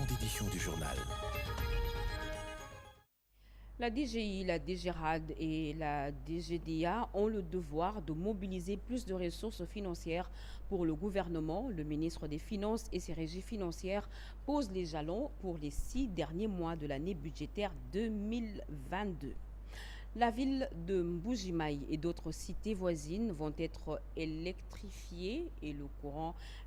grande édition du journal. La DGI, la DGRAD et la DGDA ont le devoir de mobiliser plus de ressources financières pour le gouvernement. Le ministre des Finances et ses régies financières posent les jalons pour les 6 derniers mois de l'année budgétaire 2022. La ville de Mbujimaï et d'autres cités voisines vont être électrifiées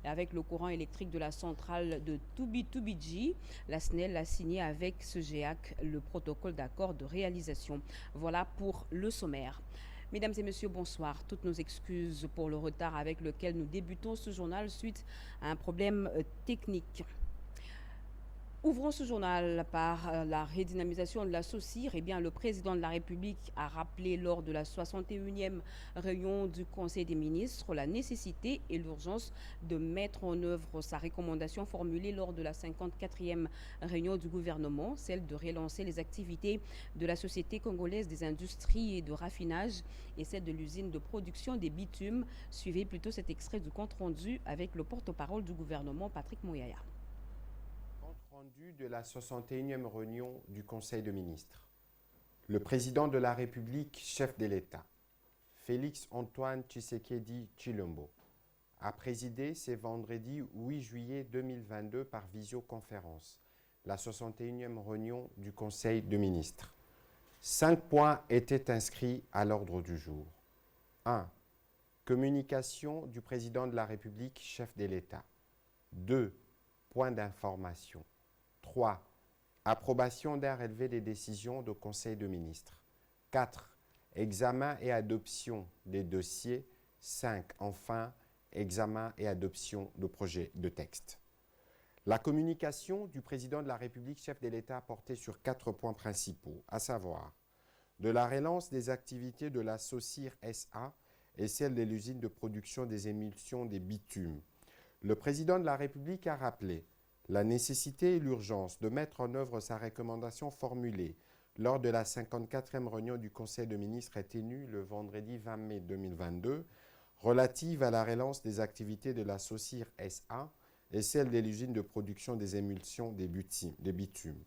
avec le courant électrique de la centrale de Toubidji. La SNEL a signé avec ce GEAC le protocole d'accord de réalisation. Voilà pour le sommaire. Mesdames et messieurs, bonsoir. Toutes nos excuses pour le retard avec lequel nous débutons ce journal suite à un problème technique. Ouvrons ce journal par la redynamisation de la SOCIR. Le président de la République a rappelé lors de la 61e réunion du Conseil des ministres la nécessité et l'urgence de mettre en œuvre sa recommandation formulée lors de la 54e réunion du gouvernement, celle de relancer les activités de la Société congolaise des industries et de raffinage et celle de l'usine de production des bitumes. Suivez plutôt cet extrait du compte rendu avec le porte-parole du gouvernement, Patrick Mouyaya. Rendu de la 61e réunion du Conseil de ministres. Le président de la République, chef de l'État, Félix-Antoine Tshisekedi Tshilombo, a présidé ce vendredi 8 juillet 2022 par visioconférence la 61e réunion du Conseil de ministres. 5 points étaient inscrits à l'ordre du jour. 1. Communication du président de la République, chef de l'État. 2. Point d'information. 3. Approbation d'un relevé des décisions du Conseil de ministres. 4. Examen et adoption des dossiers. 5. Enfin, examen et adoption de projets de texte. La communication du président de la République, chef de l'État, a porté sur 4 points principaux, à savoir de la relance des activités de la SOCIR SA et celle de l'usine de production des émulsions des bitumes. Le président de la République a rappelé la nécessité et l'urgence de mettre en œuvre sa recommandation formulée lors de la 54e réunion du Conseil de ministres tenue le vendredi 20 mai 2022 relative à la relance des activités de la SOCIR SA et celle de l'usine de production des émulsions des bitumes.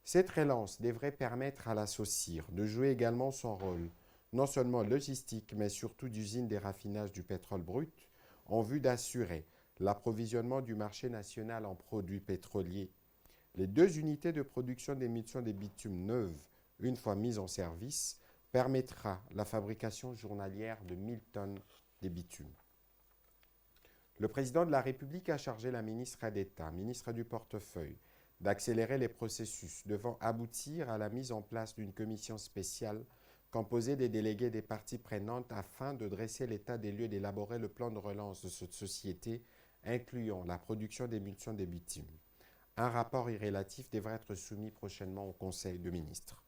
Cette relance devrait permettre à la SOCIR de jouer également son rôle, non seulement logistique, mais surtout d'usine des raffinages du pétrole brut, en vue d'assurer l'approvisionnement du marché national en produits pétroliers. Les 2 unités de production d'émulsions des bitumes neuves, une fois mises en service, permettra la fabrication journalière de 1000 tonnes de bitume. Le président de la République a chargé la ministre d'État, ministre du portefeuille, d'accélérer les processus devant aboutir à la mise en place d'une commission spéciale composée des délégués des parties prenantes afin de dresser l'état des lieux et d'élaborer le plan de relance de cette société incluant la production d'émulsions des bitumes. Un rapport y relatif devrait être soumis prochainement au Conseil de ministres.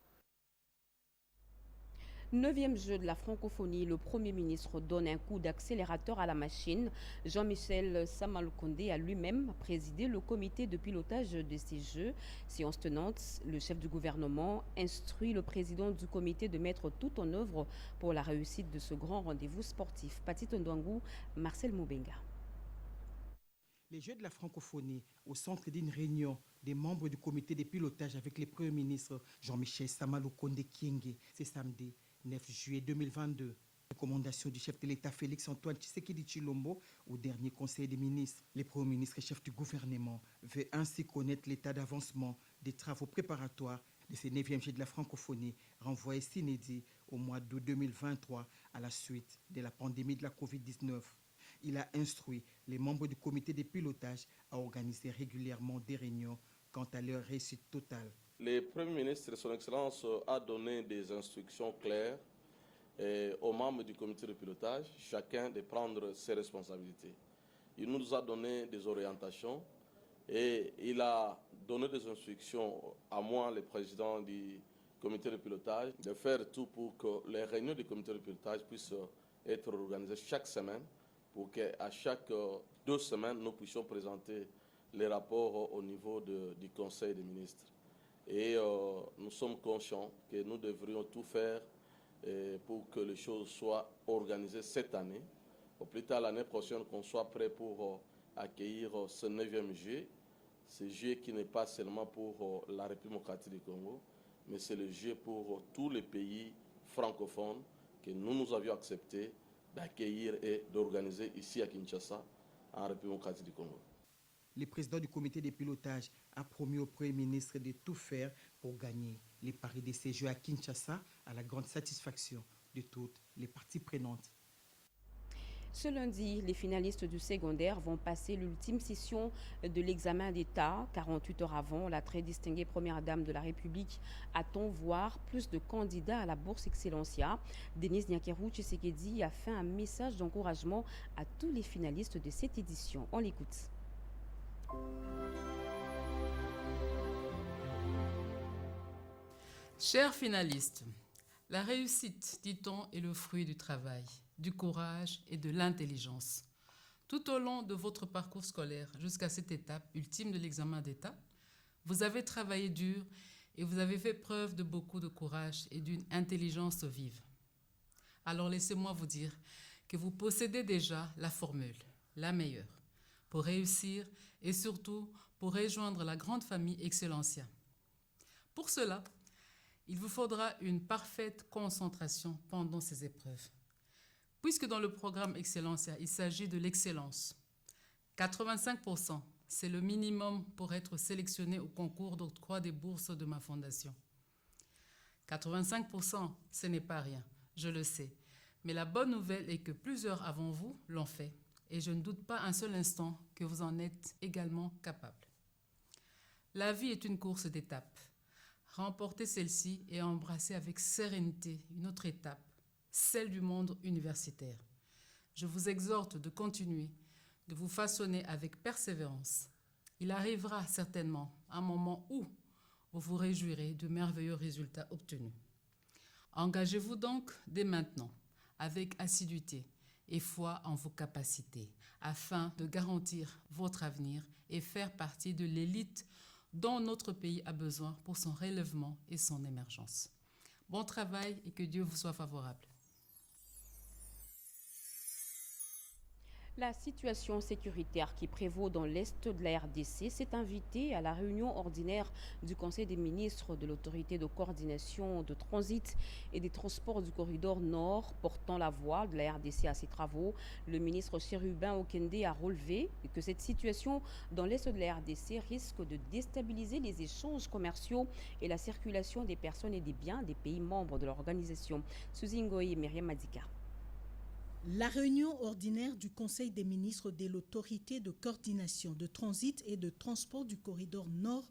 9e jeu de la francophonie, le Premier ministre donne un coup d'accélérateur à la machine. Jean-Michel Samaloukonde a lui-même présidé le comité de pilotage de ces jeux. Séance tenante, le chef du gouvernement instruit le président du comité de mettre tout en œuvre pour la réussite de ce grand rendez-vous sportif. Pati Ndouangou, Marcel Moubenga. Les Jeux de la francophonie au centre d'une réunion des membres du comité de pilotage avec le Premier ministre Jean-Michel Samaloukonde Kyenge, c'est samedi 9 juillet 2022. Recommandation du chef de l'État Félix-Antoine Tshisekedi Tshilombo au dernier Conseil des ministres. Le Premier ministre et chef du gouvernement veut ainsi connaître l'état d'avancement des travaux préparatoires de ce 9e Jeux de la francophonie renvoyé s'inédit au mois d'août 2023 à la suite de la pandémie de la Covid-19. Il a instruit les membres du comité de pilotage à organiser régulièrement des réunions quant à leur réussite totale. Le Premier ministre, son Excellence, a donné des instructions claires aux membres du comité de pilotage, chacun de prendre ses responsabilités. Il nous a donné des orientations et il a donné des instructions à moi, le président du comité de pilotage, de faire tout pour que les réunions du comité de pilotage puissent être organisées chaque semaine, pour qu'à chaque 2 semaines, nous puissions présenter les rapports au niveau du Conseil des ministres. Et nous sommes conscients que nous devrions tout faire pour que les choses soient organisées cette année. Au plus tard l'année prochaine, qu'on soit prêt pour accueillir ce 9e J Ce jeu qui n'est pas seulement pour la République démocratique du Congo, mais c'est le jeu pour tous les pays francophones que nous avions accepté d'accueillir et d'organiser ici à Kinshasa, en République démocratique du Congo. Le président du comité de pilotage a promis au Premier ministre de tout faire pour gagner les paris de ces Jeux à Kinshasa, à la grande satisfaction de toutes les parties prenantes. Ce lundi, les finalistes du secondaire vont passer l'ultime session de l'examen d'État. 48 heures avant, la très distinguée première dame de la République attend voir plus de candidats à la bourse Excellencia. Denise Nyakeru Tshisekedi a fait un message d'encouragement à tous les finalistes de cette édition. On l'écoute. Chers finalistes, la réussite, dit-on, est le fruit du travail, du courage et de l'intelligence. Tout au long de votre parcours scolaire jusqu'à cette étape ultime de l'examen d'État, vous avez travaillé dur et vous avez fait preuve de beaucoup de courage et d'une intelligence vive. Alors laissez-moi vous dire que vous possédez déjà la formule, la meilleure, pour réussir et surtout pour rejoindre la grande famille Excellencia. Pour cela, il vous faudra une parfaite concentration pendant ces épreuves. Puisque dans le programme Excellencia, il s'agit de l'excellence. 85%, c'est le minimum pour être sélectionné au concours d'octroi des bourses de ma fondation. 85%, ce n'est pas rien, je le sais. Mais la bonne nouvelle est que plusieurs avant vous l'ont fait. Et je ne doute pas un seul instant que vous en êtes également capable. La vie est une course d'étapes. Remporter celle-ci et embrasser avec sérénité une autre étape, celle du monde universitaire. Je vous exhorte de continuer, de vous façonner avec persévérance. Il arrivera certainement un moment où vous vous réjouirez de merveilleux résultats obtenus. Engagez-vous donc dès maintenant, avec assiduité et foi en vos capacités, afin de garantir votre avenir et faire partie de l'élite dont notre pays a besoin pour son relèvement et son émergence. Bon travail et que Dieu vous soit favorable. La situation sécuritaire qui prévaut dans l'Est de la RDC s'est invitée à la réunion ordinaire du Conseil des ministres de l'autorité de coordination de transit et des transports du corridor Nord portant la voix de la RDC à ses travaux. Le ministre Chérubin Okende a relevé que cette situation dans l'Est de la RDC risque de déstabiliser les échanges commerciaux et la circulation des personnes et des biens des pays membres de l'organisation. Suzy Ngoï et Myriam Madika. La réunion ordinaire du Conseil des ministres de l'autorité de coordination de transit et de transport du corridor Nord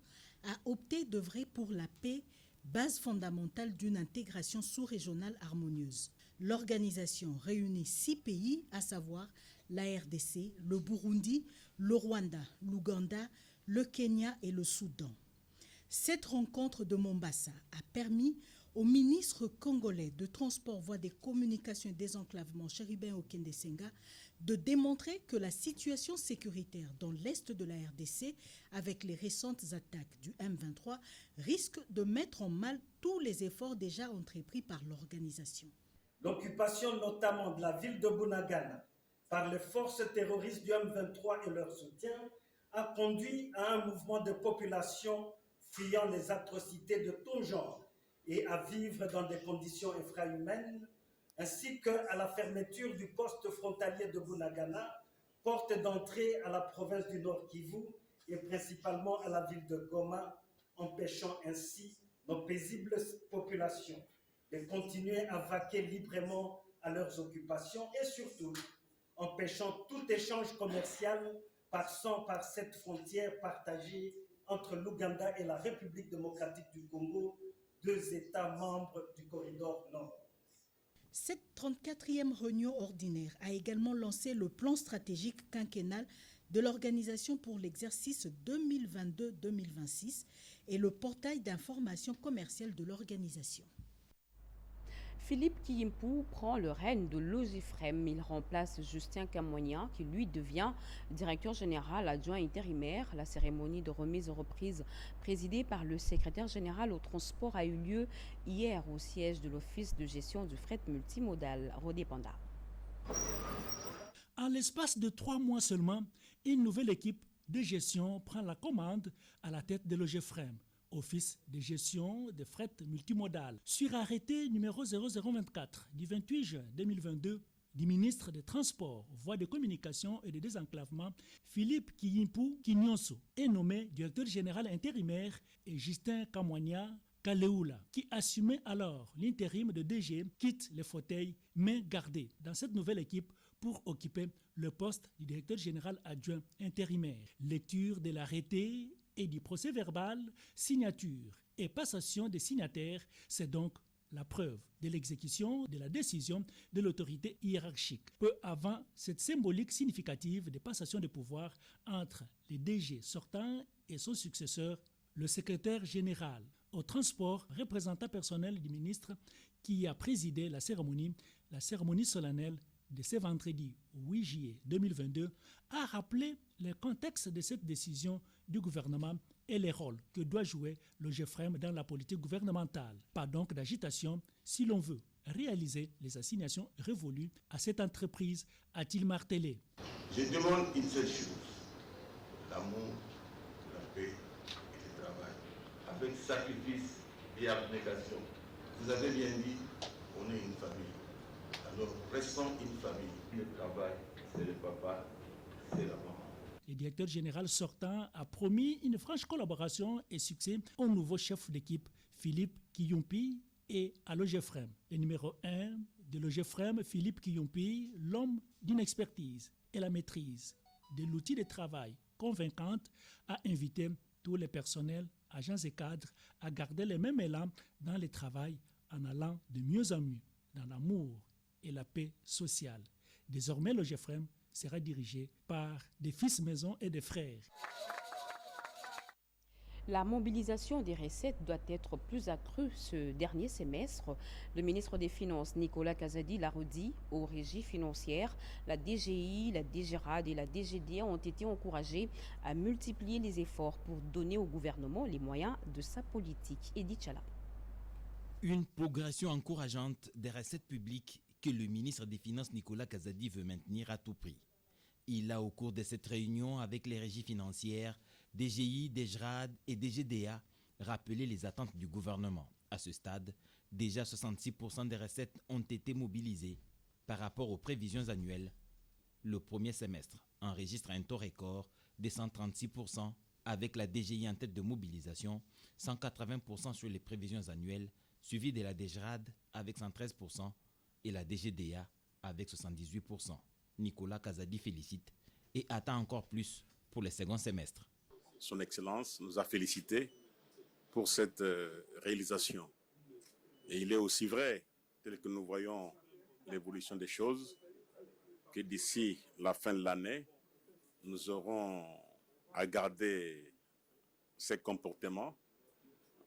a opté d'œuvrer pour la paix, base fondamentale d'une intégration sous-régionale harmonieuse. L'organisation réunit 6 pays, à savoir la RDC, le Burundi, le Rwanda, l'Ouganda, le Kenya et le Soudan. Cette rencontre de Mombasa a permis au ministre congolais de Transport, Voies des Communications et Désenclavement, Chérubin Okende Senga, de démontrer que la situation sécuritaire dans l'est de la RDC, avec les récentes attaques du M23, risque de mettre en mal tous les efforts déjà entrepris par l'organisation. L'occupation notamment de la ville de Bunagana par les forces terroristes du M23 et leur soutien a conduit à un mouvement de population fuyant les atrocités de tout genre et à vivre dans des conditions infrahumaines, ainsi qu'à la fermeture du poste frontalier de Bunagana, porte d'entrée à la province du Nord Kivu et principalement à la ville de Goma, empêchant ainsi nos paisibles populations de continuer à vaquer librement à leurs occupations et surtout empêchant tout échange commercial passant par cette frontière partagée entre l'Ouganda et la République démocratique du Congo, 2 États membres du corridor Nord. Cette 34e réunion ordinaire a également lancé le plan stratégique quinquennal de l'organisation pour l'exercice 2022-2026 et le portail d'information commerciale de l'organisation. Philippe Kiyimpou prend le règne de Logifrem. Il remplace Justin Kamoignan qui lui devient directeur général adjoint intérimaire. La cérémonie de remise en reprise présidée par le secrétaire général au transport a eu lieu hier au siège de l'Office de gestion du fret multimodal, Rodé Panda. En l'espace de 3 mois seulement, une nouvelle équipe de gestion prend la commande à la tête de l'OGEFREM, Office de gestion de fret multimodal. Sur arrêté numéro 0024 du 28 juin 2022 du ministre des Transports, Voies de communication et de désenclavement, Philippe Kiyimpu Kinyonso, est nommé directeur général intérimaire et Justin Kamwanya Kaleoula, qui assumait alors l'intérim de DG, quitte le fauteuil main gardée dans cette nouvelle équipe pour occuper le poste du directeur général adjoint intérimaire. Lecture de l'arrêté et du procès verbal, signature et passation des signataires, c'est donc la preuve de l'exécution de la décision de l'autorité hiérarchique. Peu avant cette symbolique significative de passation de pouvoir entre les DG sortants et son successeur, le secrétaire général au transport, représentant personnel du ministre qui a présidé la cérémonie solennelle de ce vendredi 8 juillet 2022, a rappelé le contexte de cette décision du gouvernement et les rôles que doit jouer l'OGEFREM dans la politique gouvernementale. Pas donc d'agitation si l'on veut réaliser les assignations révolues à cette entreprise, a-t-il martelé. Je demande une seule chose, l'amour, la paix et le travail, avec sacrifice et abnégation. Vous avez bien dit, on est une famille. Alors, restons une famille. Le travail, c'est le papa, c'est la maman. Le directeur général sortant a promis une franche collaboration et succès au nouveau chef d'équipe, Philippe Kiyumpi, et à l'OGEFREM. Le numéro 1 de l'OGEFREM, Philippe Kiyumpi, l'homme d'une expertise et la maîtrise de l'outil de travail convaincante, a invité tous les personnels, agents et cadres à garder le même élan dans le travail en allant de mieux en mieux dans l'amour et la paix sociale. Désormais, l'OGEFREM sera dirigé par des fils maison et des frères. La mobilisation des recettes doit être plus accrue ce dernier semestre. Le ministre des Finances, Nicolas Kazadi, l'a redit aux régies financières. La DGI, la DGRAD et la DGDA ont été encouragées à multiplier les efforts pour donner au gouvernement les moyens de sa politique. Edith Chala. Une progression encourageante des recettes publiques que le ministre des Finances Nicolas Kazadi veut maintenir à tout prix. Il a, au cours de cette réunion avec les régies financières, DGI, DGRAD et DGDA, rappelé les attentes du gouvernement. À ce stade, déjà 66% des recettes ont été mobilisées par rapport aux prévisions annuelles. Le premier semestre enregistre un taux record de 136% avec la DGI en tête de mobilisation, 180% sur les prévisions annuelles, suivi de la DGRAD avec 113% et la DGDA avec 78%. Nicolas Kazadi félicite et attend encore plus pour le second semestre. Son Excellence nous a félicités pour cette réalisation. Et il est aussi vrai, tel que nous voyons l'évolution des choses, que d'ici la fin de l'année, nous aurons à garder ces comportements.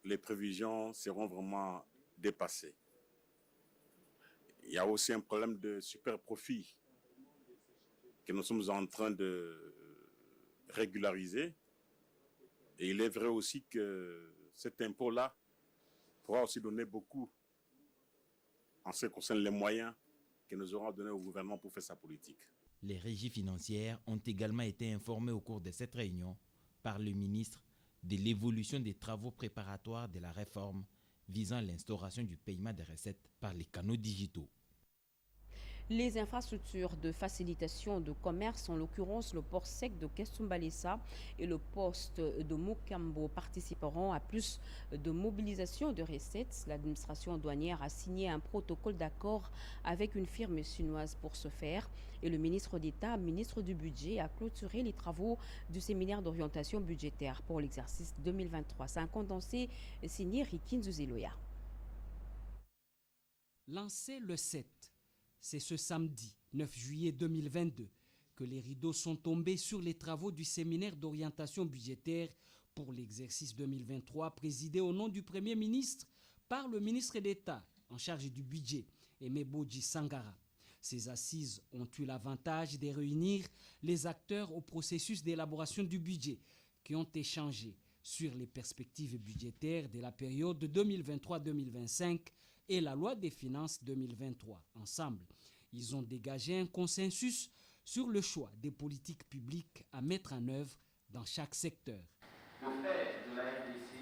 Les prévisions seront vraiment dépassées. Il y a aussi un problème de super profit que nous sommes en train de régulariser. Et il est vrai aussi que cet impôt-là pourra aussi donner beaucoup en ce qui concerne les moyens que nous aurons donnés au gouvernement pour faire sa politique. Les régies financières ont également été informées au cours de cette réunion par le ministre de l'évolution des travaux préparatoires de la réforme visant l'instauration du paiement des recettes par les canaux digitaux. Les infrastructures de facilitation de commerce, en l'occurrence le port sec de Kestumbalesa et le poste de Mukambo, participeront à plus de mobilisation de recettes. L'administration douanière a signé un protocole d'accord avec une firme chinoise pour ce faire. Et le ministre d'État, ministre du Budget, a clôturé les travaux du séminaire d'orientation budgétaire pour l'exercice 2023. C'est un condensé signé Rikin Zuzeloya. Lancé le 7. C'est ce samedi 9 juillet 2022 que les rideaux sont tombés sur les travaux du séminaire d'orientation budgétaire pour l'exercice 2023 présidé au nom du Premier ministre par le ministre d'État en charge du budget, Aimé Bodji Sangara. Ces assises ont eu l'avantage de réunir les acteurs au processus d'élaboration du budget qui ont échangé sur les perspectives budgétaires de la période 2023-2025 et la loi des finances 2023. Ensemble, ils ont dégagé un consensus sur le choix des politiques publiques à mettre en œuvre dans chaque secteur. De faire de la RDC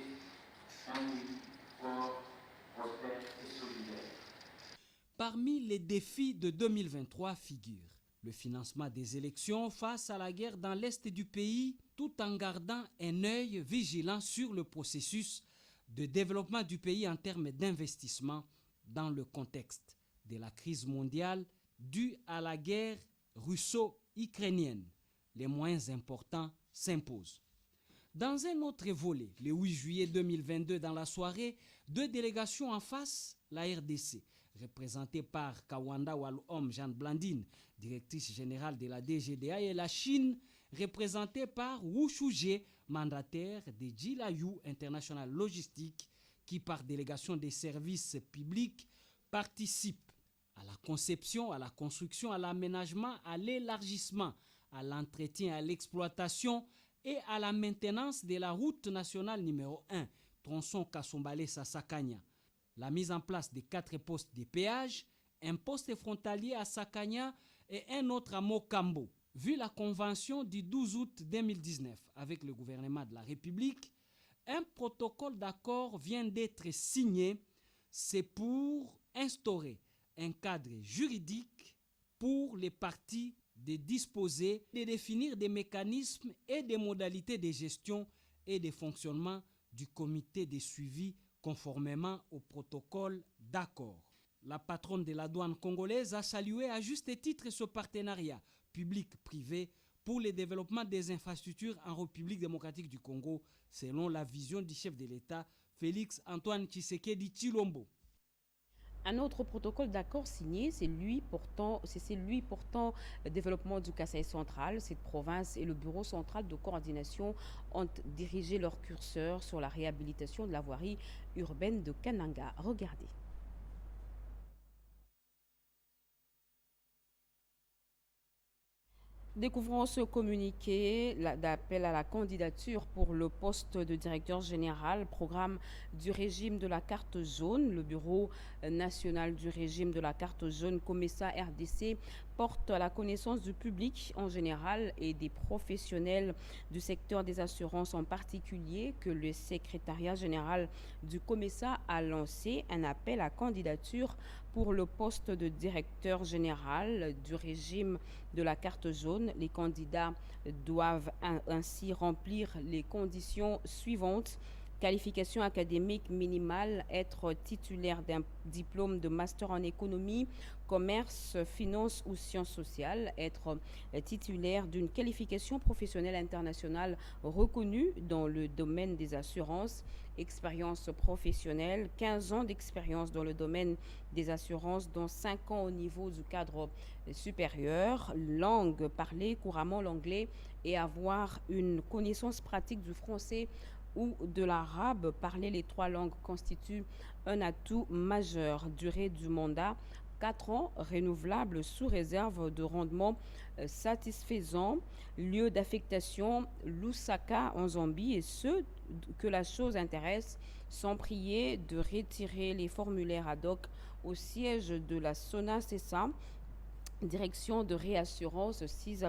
un pays fort, prospère et solidaire. Parmi les défis de 2023 figure le financement des élections face à la guerre dans l'est du pays, tout en gardant un œil vigilant sur le processus de développement du pays en termes d'investissement dans le contexte de la crise mondiale due à la guerre russo-ukrainienne. Les moyens importants s'imposent. Dans un autre volet, le 8 juillet 2022, dans la soirée, 2 délégations en face, la RDC, représentée par Kawanda Walom Jeanne Blandine, directrice générale de la DGDA, et la Chine, représentée par Wu Shuje, mandataire de Jilayu International Logistique, qui par délégation des services publics participe à la conception, à la construction, à l'aménagement, à l'élargissement, à l'entretien, à l'exploitation et à la maintenance de la route nationale numéro 1, tronçon Kassombale-Sassakanya. La mise en place de 4 postes de péage, un poste frontalier à Sakanya et un autre à Mokambo. Vu la convention du 12 août 2019 avec le gouvernement de la République, un protocole d'accord vient d'être signé. C'est pour instaurer un cadre juridique pour les parties de disposer, de définir des mécanismes et des modalités de gestion et de fonctionnement du comité de suivi conformément au protocole d'accord. La patronne de la douane congolaise a salué à juste titre ce partenariat public-privé pour le développement des infrastructures en République démocratique du Congo, selon la vision du chef de l'État, Félix Antoine Tshisekedi Tshilombo. Un autre protocole d'accord signé, c'est celui portant le développement du Kasaï central. Cette province et le bureau central de coordination ont dirigé leur curseur sur la réhabilitation de la voirie urbaine de Kananga. Regardez. Découvrons ce communiqué d'appel à la candidature pour le poste de directeur général, programme du régime de la carte jaune. Le Bureau national du régime de la carte jaune, COMESA RDC, porte à la connaissance du public en général et des professionnels du secteur des assurances en particulier que le secrétariat général du COMESA a lancé un appel à candidature pour le poste de directeur général du régime de la carte jaune. Les candidats doivent ainsi remplir les conditions suivantes. Qualification académique minimale, être titulaire d'un diplôme de master en économie, commerce, finance ou sciences sociales, être titulaire d'une qualification professionnelle internationale reconnue dans le domaine des assurances, expérience professionnelle, 15 ans d'expérience dans le domaine des assurances, dont 5 ans au niveau du cadre supérieur, langue parlée couramment l'anglais et avoir une connaissance pratique du français ou de l'arabe. Parler les 3 langues constitue un atout majeur. Durée du mandat, 4 ans, renouvelable sous réserve de rendement satisfaisant. Lieu d'affectation, Lusaka en Zambie, et ceux que la chose intéresse sont priés de retirer les formulaires ad hoc au siège de la SONA-CESA, direction de réassurance 6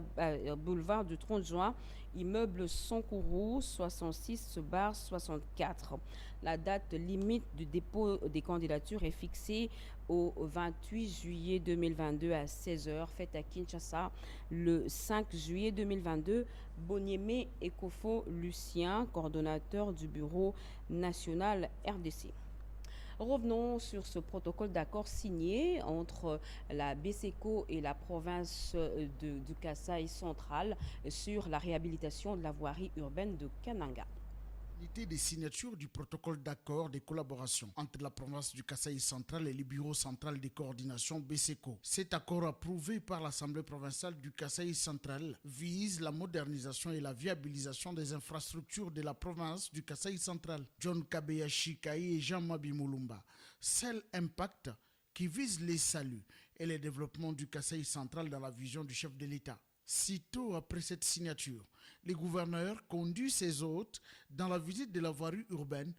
boulevard du 30 juin, immeuble Sankourou 66/64. La date limite du dépôt des candidatures est fixée au 28 juillet 2022 à 16h, fête à Kinshasa le 5 juillet 2022. Boniemé Ekofo Lucien, coordonnateur du bureau national RDC. Revenons sur ce protocole d'accord signé entre la BSECO et la province du Kasaï central sur la réhabilitation de la voirie urbaine de Kananga. Des signatures du protocole d'accord de collaboration entre la province du Kasaï central et le bureau central de coordination BSECO. Cet accord approuvé par l'Assemblée provinciale du Kasaï central vise la modernisation et la viabilisation des infrastructures de la province du Kasaï central. John Kabeyashi Kaï et Jean-Mabi Moulumba. Seul impact qui vise les saluts et le développement du Kasaï central dans la vision du chef de l'État. Sitôt après cette signature, le gouverneur conduit ses hôtes dans la visite de la voirie urbaine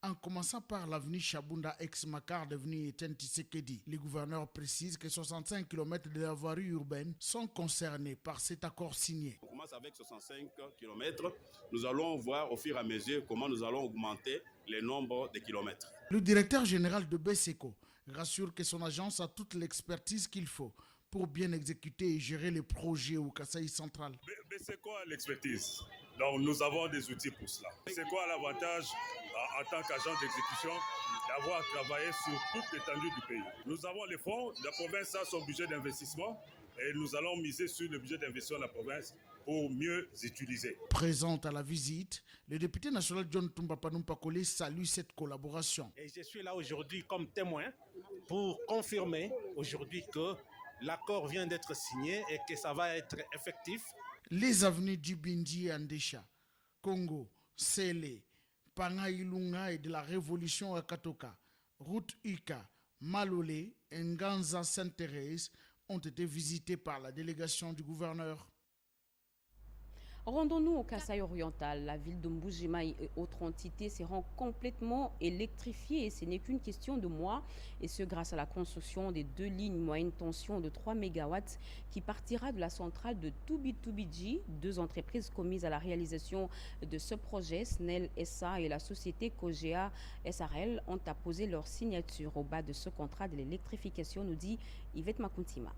en commençant par l'avenue Chabunda ex-Makar devenue Etienne Tshisekedi. Les gouverneurs précisent que 65 km de la voirie urbaine sont concernés par cet accord signé. On commence avec 65 km. Nous allons voir au fur et à mesure comment nous allons augmenter le nombre de kilomètres. Le directeur général de BESECO rassure que son agence a toute l'expertise qu'il faut pour bien exécuter et gérer les projets au Kasaï central. BESECO a l'expertise. Donc nous avons des outils pour cela. C'est quoi l'avantage en tant qu'agent d'exécution d'avoir travaillé sur toute l'étendue du pays? Nous avons les fonds, la province a son budget d'investissement et nous allons miser sur le budget d'investissement de la province pour mieux utiliser. Présente à la visite, le député national John Tumba Panumpa Collé salue cette collaboration. Et je suis là aujourd'hui comme témoin pour confirmer aujourd'hui que l'accord vient d'être signé et que ça va être effectif. Les avenues d'Ibindi et Andesha, Congo, Sele, Pangailunga et de la Révolution à Katoka, route Ika, Malolé et Nganza Sainte-Thérèse ont été visités par la délégation du gouverneur. Rendons-nous au Kasaï oriental. La ville de Mbujimaï et autres entités seront complètement électrifiées et ce n'est qu'une question de mois. Et ce grâce à la construction des 2 lignes moyenne tension de 3 MW qui partira de la centrale de Toubi-Toubidji. 2 entreprises commises à la réalisation de ce projet, SNEL SA et la société Kogea SRL, ont apposé leur signature au bas de ce contrat de l'électrification, nous dit Yvette Makuntima.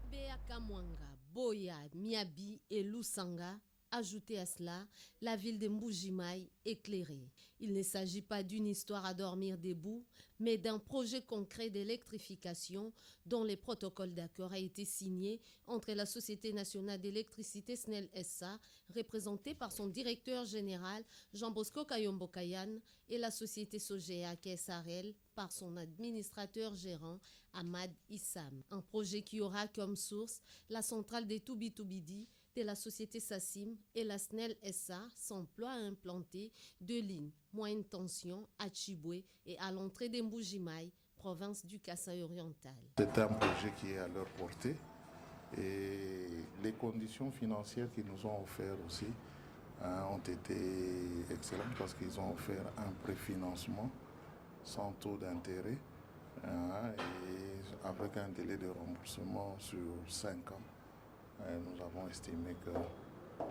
Beakamwanga, Boya, Miabi et Lusanga. Ajoutez à cela la ville de Mbujimaï éclairée. Il ne s'agit pas d'une histoire à dormir debout, mais d'un projet concret d'électrification dont les protocoles d'accord a été signé entre la Société nationale d'électricité SNEL SA, représentée par son directeur général Jean-Bosco Kayombo-Kayan, et la société Sogea KSRL par son administrateur gérant Ahmad Issam. Un projet qui aura comme source la centrale des Toubi-Toubidi de la société Sassim et la SNEL SA s'emploie à implanter 2 lignes moyenne tension à Chiboué et à l'entrée de Mbujimaï, province du Kasaï oriental. C'est un projet qui est à leur portée et les conditions financières qu'ils nous ont offertes aussi ont été excellentes parce qu'ils ont offert un préfinancement sans taux d'intérêt et avec un délai de remboursement sur 5 ans. Nous avons estimé que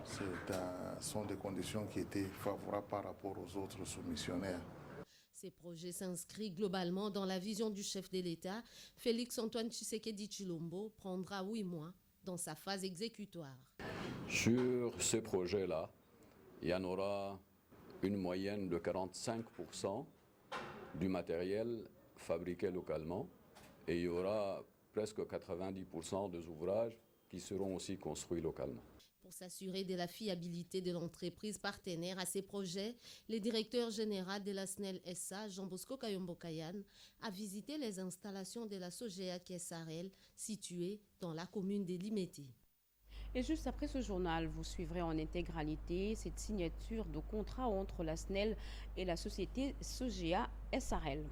ce sont des conditions qui étaient favorables par rapport aux autres soumissionnaires. Ces projets s'inscrivent globalement dans la vision du chef de l'État. Félix-Antoine Tshisekedi Tshilombo prendra 8 mois dans sa phase exécutoire. Sur ce projet-là, il y en aura une moyenne de 45% du matériel fabriqué localement et il y aura presque 90% des ouvrages qui seront aussi construits localement. Pour s'assurer de la fiabilité de l'entreprise partenaire à ces projets, le directeur général de la SNEL SA, Jean-Bosco Kayombo-Kayan, a visité les installations de la Sogea KSRL situées dans la commune de Limeti. Et juste après ce journal, vous suivrez en intégralité cette signature de contrat entre la SNEL et la société Sogea SRL.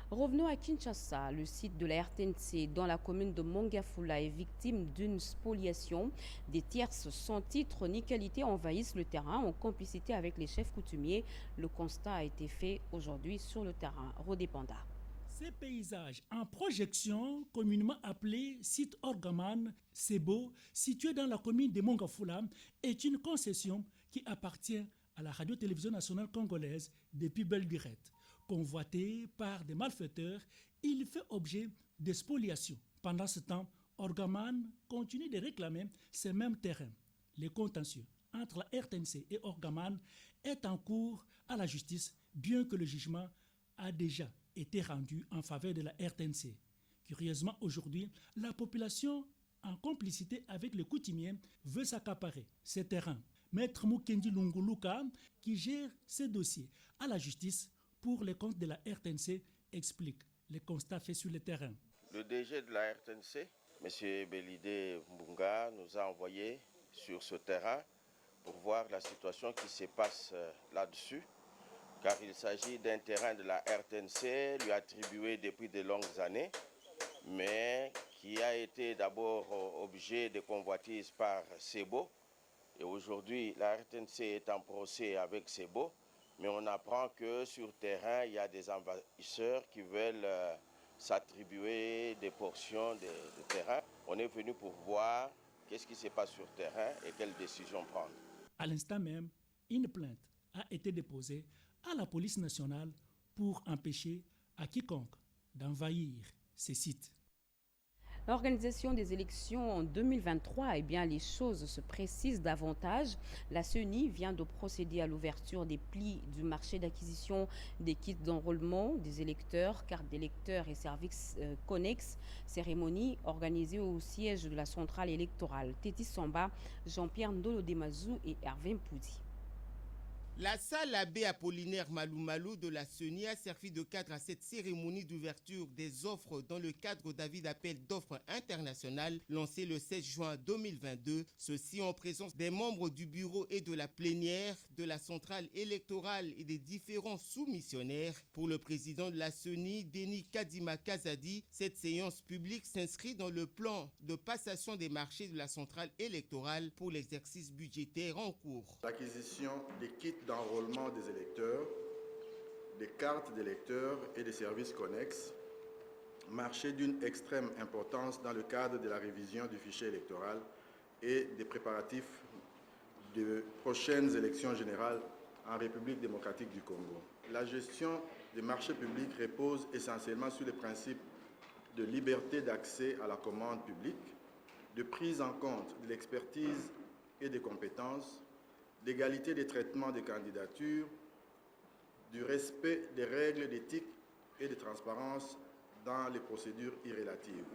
Revenons à Kinshasa. Le site de la RTNC dans la commune de Mongafula est victime d'une spoliation. Des tierces sans titre ni qualité envahissent le terrain en complicité avec les chefs coutumiers. Le constat a été fait aujourd'hui sur le terrain. Rodépanda. Ces paysages en projection, communément appelés site Orgaman, Sebo, situé dans la commune de Mongafula, est une concession qui appartient à la radio-télévision nationale congolaise depuis belle lurette. Convoité par des malfaiteurs, il fait objet de spoliation. Pendant ce temps, Orgaman continue de réclamer ces mêmes terrains. Le contentieux entre la RTNC et Orgaman est en cours à la justice, bien que le jugement a déjà été rendu en faveur de la RTNC. Curieusement, aujourd'hui, la population, en complicité avec les coutumiers, veut s'accaparer ces terrains. Maître Mukendi Lunguluka, qui gère ces dossiers à la justice, pour les comptes de la RTNC, explique les constats faits sur le terrain. Le DG de la RTNC, M. Belidé Mbunga, nous a envoyé sur ce terrain pour voir la situation qui se passe là-dessus, car il s'agit d'un terrain de la RTNC, lui attribué depuis de longues années, mais qui a été d'abord objet de convoitise par Sebo. Et aujourd'hui, la RTNC est en procès avec Sebo. Mais on apprend que sur terrain, il y a des envahisseurs qui veulent s'attribuer des portions de terrain. On est venu pour voir qu'est-ce qui se passe sur terrain et quelles décisions prendre. À l'instant même, une plainte a été déposée à la police nationale pour empêcher à quiconque d'envahir ces sites. L'organisation des élections en 2023, eh bien, les choses se précisent davantage. La CENI vient de procéder à l'ouverture des plis du marché d'acquisition des kits d'enrôlement des électeurs, cartes d'électeurs et services connexes, cérémonie organisée au siège de la centrale électorale. Tétis Samba, Jean-Pierre Ndolo-Demazou et Hervé Mpoudi. La salle abbé Apollinaire Malou de la CENI a servi de cadre à cette cérémonie d'ouverture des offres dans le cadre d'appel d'offres internationales lancé le 16 juin 2022. Ceci en présence des membres du bureau et de la plénière, de la centrale électorale et des différents soumissionnaires. Pour le président de la CENI, Denis Kadima Kazadi, cette séance publique s'inscrit dans le plan de passation des marchés de la centrale électorale pour l'exercice budgétaire en cours. L'acquisition des kits d'enrôlement des électeurs, des cartes d'électeurs et des services connexes, marché d'une extrême importance dans le cadre de la révision du fichier électoral et des préparatifs de prochaines élections générales en République démocratique du Congo. La gestion des marchés publics repose essentiellement sur les principes de liberté d'accès à la commande publique, de prise en compte de l'expertise et des compétences, d'égalité des traitements des candidatures, du respect des règles d'éthique et de transparence dans les procédures irrélatives.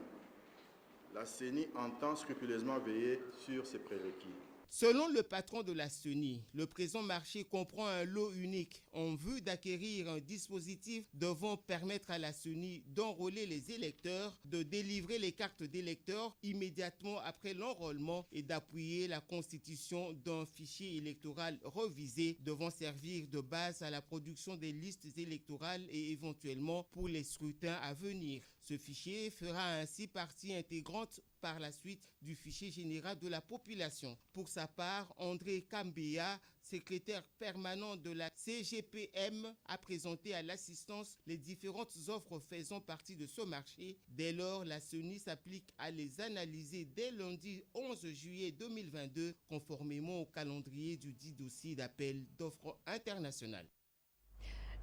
La CENI entend scrupuleusement veiller sur ces prérequis. Selon le patron de la CENI, le présent marché comprend un lot unique en vue d'acquérir un dispositif devant permettre à la CENI d'enrôler les électeurs, de délivrer les cartes d'électeurs immédiatement après l'enrôlement et d'appuyer la constitution d'un fichier électoral revisé devant servir de base à la production des listes électorales et éventuellement pour les scrutins à venir. Ce fichier fera ainsi partie intégrante par la suite du fichier général de la population. Pour sa part, André Kambea, secrétaire permanent de la CGPM, a présenté à l'assistance les différentes offres faisant partie de ce marché. Dès lors, la CENI s'applique à les analyser dès lundi 11 juillet 2022, conformément au calendrier du dit dossier d'appel d'offres internationales.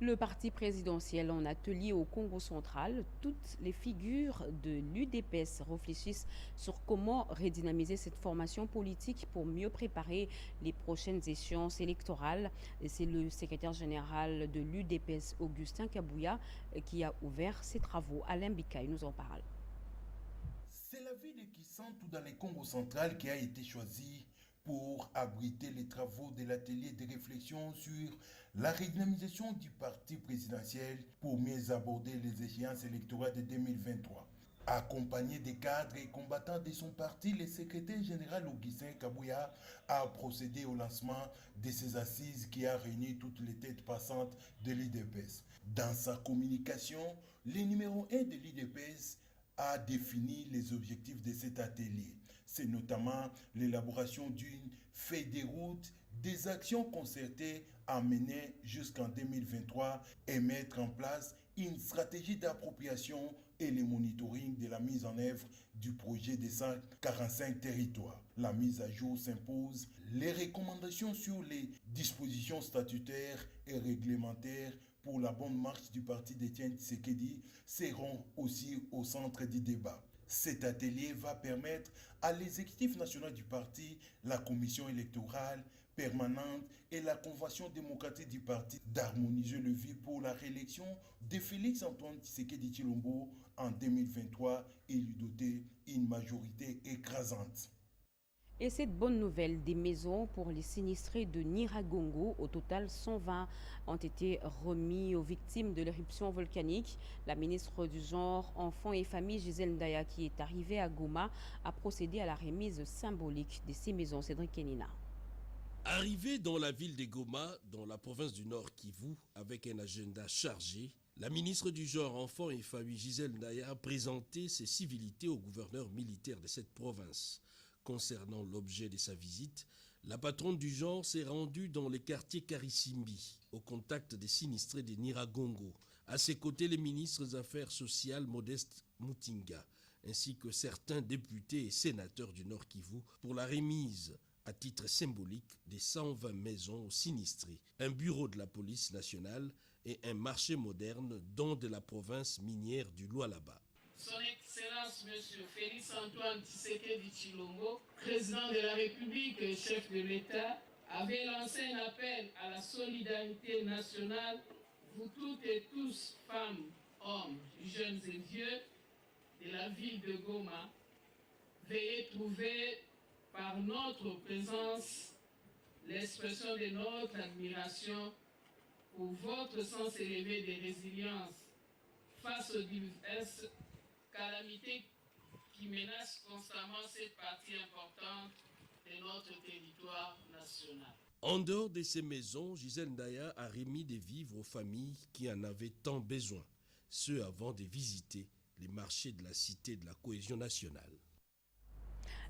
Le parti présidentiel en atelier au Congo central, toutes les figures de l'UDPS réfléchissent sur comment redynamiser cette formation politique pour mieux préparer les prochaines échéances électorales. C'est le secrétaire général de l'UDPS, Augustin Kabouya, qui a ouvert ces travaux. Alain Bikaï nous en parle. C'est la ville de Kisantu dans le Congo central qui a été choisie pour abriter les travaux de l'atelier de réflexion sur la redynamisation du parti présidentiel pour mieux aborder les échéances électorales de 2023. Accompagné des cadres et combattants de son parti, le secrétaire général Augustin Kabouya a procédé au lancement de ces assises qui a réuni toutes les têtes passantes de l'UDPS. Dans sa communication, le numéro 1 de l'UDPS a défini les objectifs de cet atelier. C'est notamment l'élaboration d'une feuille de route, des actions concertées à mener jusqu'en 2023 et mettre en place une stratégie d'appropriation et le monitoring de la mise en œuvre du projet des 145 territoires. La mise à jour s'impose. Les recommandations sur les dispositions statutaires et réglementaires pour la bonne marche du parti d'Étienne Tshisekedi seront aussi au centre du débat. Cet atelier va permettre à l'exécutif national du parti, la commission électorale permanente et la convention démocratique du parti d'harmoniser le vœu pour la réélection de Félix-Antoine Tshisekedi Tshilombo en 2023 et lui doter une majorité écrasante. Et cette bonne nouvelle des maisons pour les sinistrés de Nyiragongo, au total 120 ont été remis aux victimes de l'éruption volcanique. La ministre du Genre, Enfants et Familles, Gisèle Ndaya, qui est arrivée à Goma, a procédé à la remise symbolique de ces maisons. Cédric Kenina. Arrivée dans la ville de Goma, dans la province du Nord Kivu, avec un agenda chargé, la ministre du Genre, Enfants et Familles, Gisèle Ndaya, a présenté ses civilités au gouverneur militaire de cette province. Concernant l'objet de sa visite, La patronne du genre s'est rendue dans les quartiers Karisimbi, au contact des sinistrés de Niragongo. À ses côtés, les ministres des Affaires sociales Modeste Mutinga, ainsi que certains députés et sénateurs du Nord Kivu pour la remise à titre symbolique des 120 maisons aux sinistrés, un bureau de la police nationale et un marché moderne don de la province minière du Lualaba. Son Excellence M. Félix-Antoine Tshisekedi Tshilombo, président de la République et chef de l'État, avait lancé un appel à la solidarité nationale. Vous toutes et tous, femmes, hommes, jeunes et vieux, de la ville de Goma, veuillez trouver par notre présence l'expression de notre admiration pour votre sens élevé de résilience face aux diverses calamités qui menacent constamment cette partie importante de notre territoire national. En dehors de ces maisons, Gisèle Ndaya a remis des vivres aux familles qui en avaient tant besoin, ce avant de visiter les marchés de la Cité de la Cohésion nationale.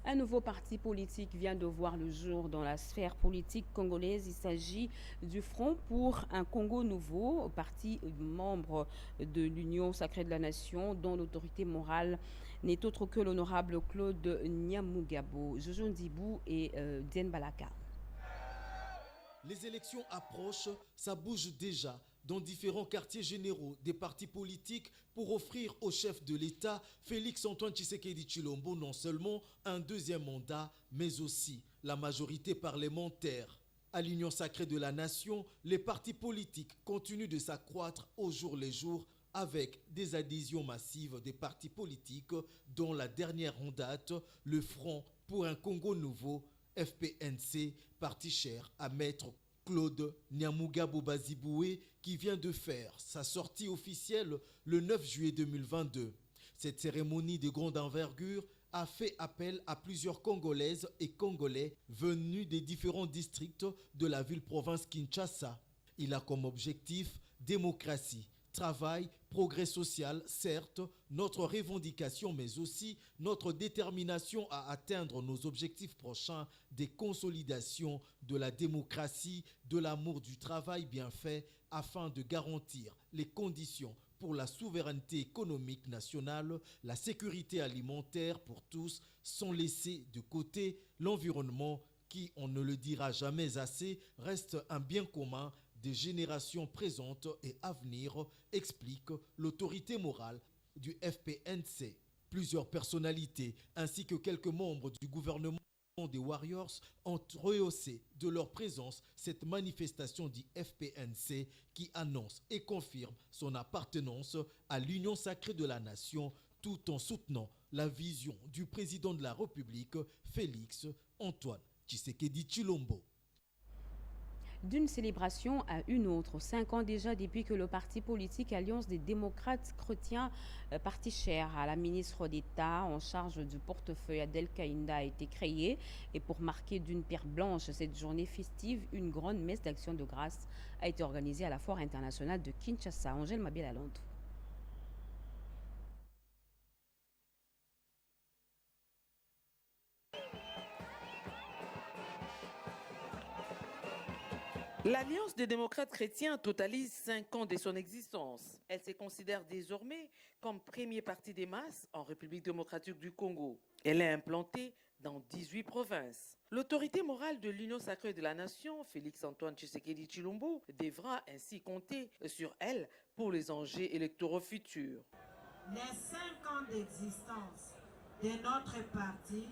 Un nouveau parti politique vient de voir le jour dans la sphère politique congolaise. Il s'agit du Front pour un Congo nouveau, parti membre de l'Union sacrée de la Nation, dont l'autorité morale n'est autre que l'honorable Claude Nyamugabo, Jojo Ndibou et Dien Balaka. Les élections approchent, ça bouge déjà dans différents quartiers généraux des partis politiques pour offrir au chef de l'État, Félix-Antoine Tshisekedi Tshilombo, non seulement un deuxième mandat, mais aussi la majorité parlementaire. À l'Union sacrée de la Nation, les partis politiques continuent de s'accroître au jour le jour avec des adhésions massives des partis politiques dont la dernière en date, le Front pour un Congo nouveau, FPNC, parti cher à maître Claude Nyamugabo Baziboué, qui vient de faire sa sortie officielle le 9 juillet 2022. Cette cérémonie de grande envergure a fait appel à plusieurs Congolaises et Congolais venus des différents districts de la ville-province Kinshasa. Il a comme objectif démocratie, travail, progrès social, certes, notre revendication, mais aussi notre détermination à atteindre nos objectifs prochains des consolidations de la démocratie, de l'amour du travail bien fait, afin de garantir les conditions pour la souveraineté économique nationale, la sécurité alimentaire pour tous, sans laisser de côté l'environnement qui, on ne le dira jamais assez, reste un bien commun des générations présentes et à venir, explique l'autorité morale du FPNC. Plusieurs personnalités ainsi que quelques membres du gouvernement des Warriors ont rehaussé de leur présence cette manifestation du FPNC qui annonce et confirme son appartenance à l'Union sacrée de la Nation tout en soutenant la vision du président de la République, Félix Antoine Tshisekedi Tshilombo. D'une célébration à une autre, 5 ans déjà depuis que le parti politique Alliance des démocrates chrétiens, parti cher à la ministre d'État en charge du portefeuille Adel Kaïnda, a été créé. Et pour marquer d'une pierre blanche cette journée festive, une grande messe d'action de grâce a été organisée à la Foire internationale de Kinshasa. Angèle Mabiel-Alonde. L'Alliance des démocrates chrétiens totalise 5 ans de son existence. Elle se considère désormais comme premier parti des masses en République démocratique du Congo. Elle est implantée dans 18 provinces. L'autorité morale de l'Union sacrée de la Nation, Félix-Antoine Tshisekedi Tshilombo, devra ainsi compter sur elle pour les enjeux électoraux futurs. Les 5 ans d'existence de notre parti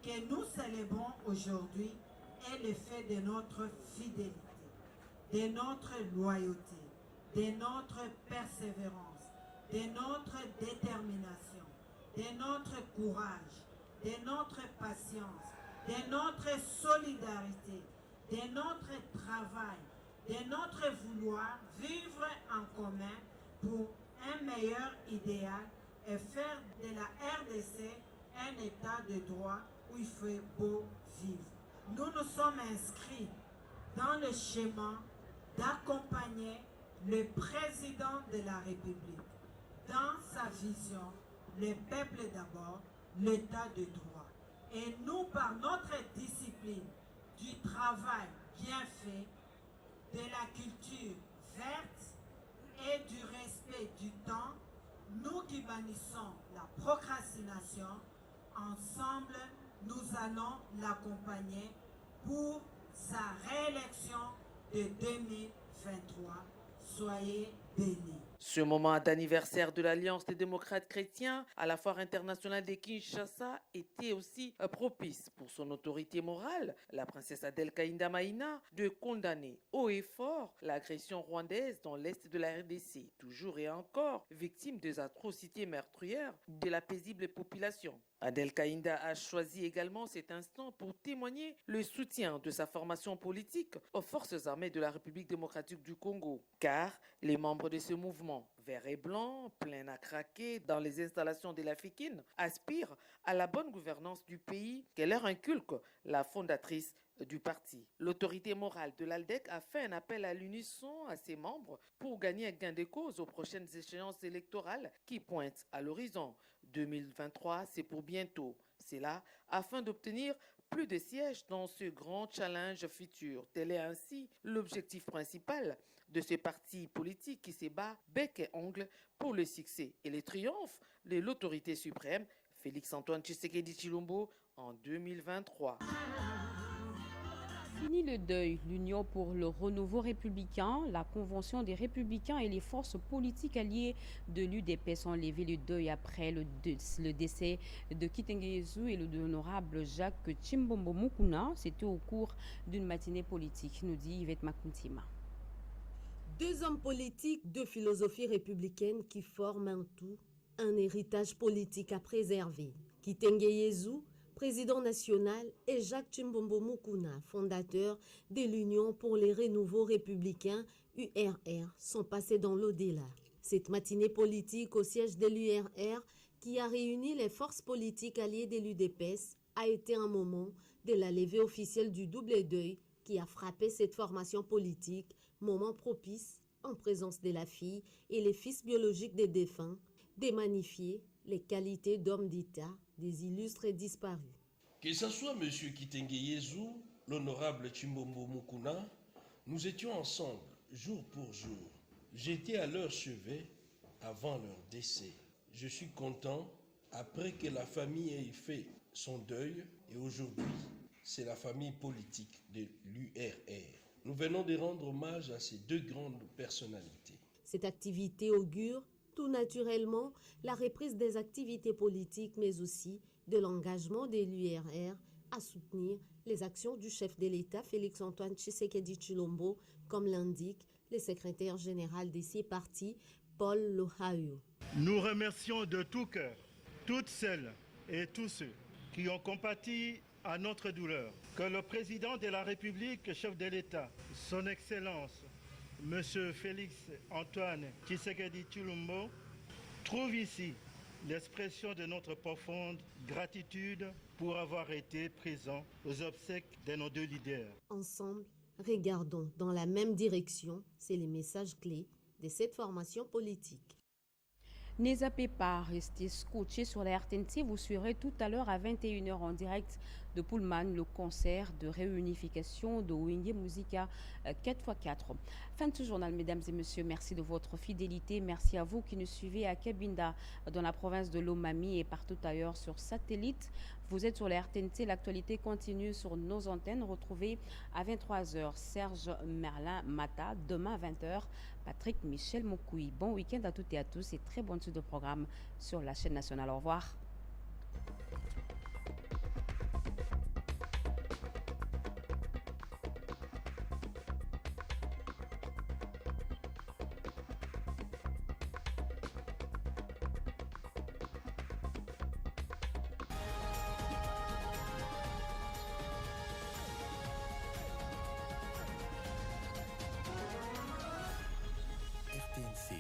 que nous célébrons aujourd'hui est le fait de notre fidélité, de notre loyauté, de notre persévérance, de notre détermination, de notre courage, de notre patience, de notre solidarité, de notre travail, de notre vouloir vivre en commun pour un meilleur idéal et faire de la RDC un état de droit où il fait beau vivre. Nous nous sommes inscrits dans le schéma d'accompagner le président de la République dans sa vision, le peuple d'abord, l'état de droit. Et nous, par notre discipline, du travail bien fait, de la culture verte et du respect du temps, nous qui bannissons la procrastination, ensemble, nous allons l'accompagner pour sa réélection de 2023. Soyez bénis. Ce moment d'anniversaire de l'Alliance des démocrates chrétiens à la foire internationale de Kinshasa était aussi propice pour son autorité morale, la princesse Adel Kainda Maïna, de condamner haut et fort l'agression rwandaise dans l'est de la RDC, toujours et encore victime des atrocités meurtrières de la paisible population. Adel Kainda a choisi également cet instant pour témoigner le soutien de sa formation politique aux forces armées de la République démocratique du Congo, car les membres de ce mouvement, vert et blanc, plein à craquer dans les installations de la FIKIN, aspirent à la bonne gouvernance du pays qu'elle leur inculque la fondatrice du parti. L'autorité morale de l'ALDEC a fait un appel à l'unisson à ses membres pour gagner un gain de cause aux prochaines échéances électorales qui pointent à l'horizon. 2023, c'est pour bientôt. C'est là afin d'obtenir plus de sièges dans ce grand challenge futur. Tel est ainsi l'objectif principal de ce parti politique qui se bat bec et ongle pour le succès et le triomphe de l'autorité suprême, Félix-Antoine Tshisekedi Tshilombo, en 2023. Fini le deuil, l'Union pour le renouveau républicain, la Convention des républicains et les forces politiques alliées de l'UDPS ont levé le deuil après le décès de Kitengeyezu et de l'honorable Jacques Chimbombo Mukuna. C'était au cours d'une matinée politique, nous dit Yvette Makuntima. Deux hommes politiques, deux philosophies républicaines qui forment un tout, un héritage politique à préserver. Kitengeyezu, président national, et Jacques Chimbombo Mukuna, fondateur de l'Union pour les renouveaux républicains, URR, sont passés dans l'au-delà. Cette matinée politique au siège de l'URR, qui a réuni les forces politiques alliées de l'UDPS, a été un moment de la levée officielle du double deuil qui a frappé cette formation politique, moment propice, en présence de la fille et les fils biologiques des défunts, de magnifier les qualités d'hommes d'État des illustres disparus. Que ce soit M. Kitengeyezu, l'honorable Chimbombo Mukuna, nous étions ensemble, jour pour jour. J'étais à leur chevet avant leur décès. Je suis content, après que la famille ait fait son deuil, et aujourd'hui, c'est la famille politique de l'URR. Nous venons de rendre hommage à ces deux grandes personnalités. Cette activité augure tout naturellement la reprise des activités politiques, mais aussi de l'engagement de l'URR à soutenir les actions du chef de l'État, Félix-Antoine Tshisekedi Tshilombo, comme l'indique le secrétaire général de ces partis, Paul Lohayo. Nous remercions de tout cœur toutes celles et tous ceux qui ont compati à notre douleur. Que le président de la République, chef de l'État, son Excellence, M. Félix-Antoine Tshisekedi Tshilombo, trouve ici l'expression de notre profonde gratitude pour avoir été présent aux obsèques de nos deux leaders. Ensemble, regardons dans la même direction, c'est les messages clés de cette formation politique. Ne zappez pas, restez scotchés sur la RTNC. Vous suivrez tout à l'heure à 21h en direct de Pullman le concert de réunification de Wenge Musica 4x4. Fin de ce journal, mesdames et messieurs. Merci de votre fidélité. Merci à vous qui nous suivez à Cabinda, dans la province de Lomami et partout ailleurs sur satellite. Vous êtes sur la RTNC. L'actualité continue sur nos antennes. Retrouvez à 23h Serge Merlin Mata. Demain à 20h, Patrick Michel Mokoui. Bon week-end à toutes et à tous et très bonne suite de programme sur la chaîne nationale. Au revoir.